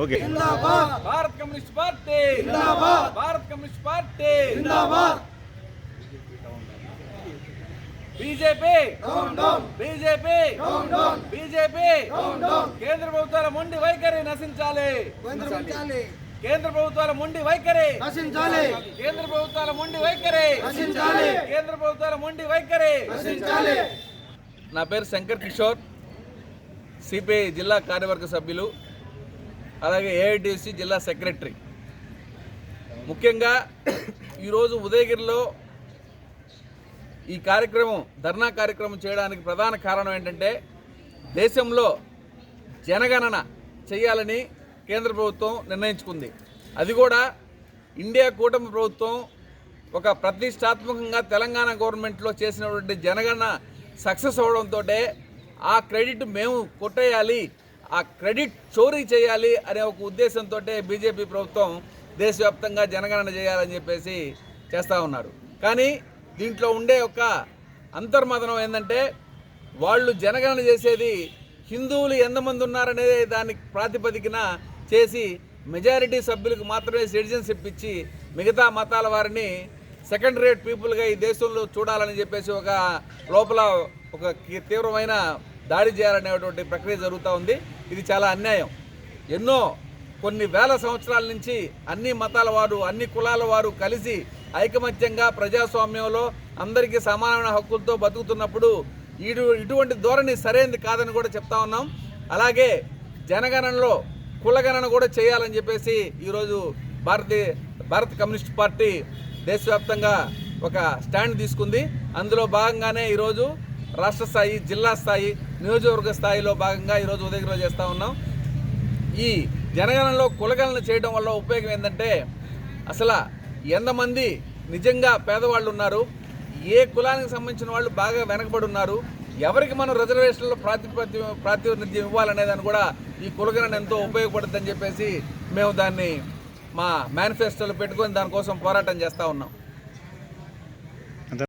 Okay. భారత communist party, భారత communist party, BJP, BJP, BJP. కేంద్ర ప్రభుత్వాల మొండి వైఖరి నశించాలి. కేంద్ర ప్రభుత్వాల మొండి వైఖరి నశించాలి. కేంద్ర ప్రభుత్వాల మొండి వైఖరి నశించాలి. కేంద్ర ప్రభుత్వాల మొండి వైఖరి నశించాలి. నా పేరు శంకర్ కిషోర్, సిపిఐ జిల్లా కార్యవర్గ సభ్యులు, అలాగే ఏఐటిసి జిల్లా సెక్రటరీ. ముఖ్యంగా ఈరోజు ఉదయగిరిలో ఈ కార్యక్రమం, ధర్నా కార్యక్రమం చేయడానికి ప్రధాన కారణం ఏంటంటే, దేశంలో జనగణన చేయాలని కేంద్ర ప్రభుత్వం నిర్ణయించుకుంది. అది కూడా ఇండియా కూటమి ప్రభుత్వం ఒక ప్రతిష్టాత్మకంగా తెలంగాణ గవర్నమెంట్లో చేసినటువంటి జనగణన సక్సెస్ అవడంతో ఆ క్రెడిట్ మేము కొట్టేయాలి, ఆ క్రెడిట్ చోరీ చేయాలి అనే ఒక ఉద్దేశంతో బీజేపీ ప్రభుత్వం దేశవ్యాప్తంగా జనగణన చేయాలని చెప్పేసి చేస్తూ ఉన్నారు. కానీ దీంట్లో ఉండే ఒక అంతర్మదనం ఏంటంటే, వాళ్ళు జనగణన చేసేది హిందువులు ఎంతమంది ఉన్నారనేది దానికి ప్రాతిపదికన చేసి మెజారిటీ సభ్యులకు మాత్రమే సిటిజన్షిప్ ఇచ్చి మిగతా మతాల వారిని సెకండ్ రేట్ పీపుల్గా ఈ దేశంలో చూడాలని చెప్పేసి ఒక లోపల ఒక తీవ్రమైన దాడి చేయాలనేటువంటి ప్రక్రియ జరుగుతూ ఉంది. ఇది చాలా అన్యాయం. కొన్ని వేల సంవత్సరాల నుంచి అన్ని మతాల వారు, అన్ని కులాల వారు కలిసి ఐకమత్యంగా ప్రజాస్వామ్యంలో అందరికీ సమానమైన హక్కులతో బతుకుతున్నప్పుడు ఇటువంటి ధోరణి సరైనది కాదని కూడా చెప్తా ఉన్నాం. అలాగే జనగణనలో కులగణన కూడా చేయాలని చెప్పేసి ఈరోజు భారత కమ్యూనిస్ట్ పార్టీ దేశవ్యాప్తంగా ఒక స్టాండ్ తీసుకుంది. అందులో భాగంగానే ఈరోజు రాష్ట్ర స్థాయి, జిల్లా స్థాయి, నియోజకవర్గ స్థాయిలో భాగంగా ఈరోజు ఉదయగిరిలో చేస్తూ ఉన్నాం. ఈ జనగణనలో కులగణన చేయడం వల్ల ఉపయోగం ఏంటంటే, అసలు ఎంతమంది నిజంగా పేదవాళ్ళు ఉన్నారు, ఏ కులానికి సంబంధించిన వాళ్ళు బాగా వెనకబడి ఉన్నారు, ఎవరికి మనం రిజర్వేషన్లో ప్రాతినిధ్యం ఇవ్వాలనేదాన్ని కూడా ఈ కులగణన ఎంతో ఉపయోగపడుతుందని చెప్పేసి మేము దాన్ని మా మేనిఫెస్టోలో పెట్టుకొని దానికోసం పోరాటం చేస్తూ ఉన్నాం.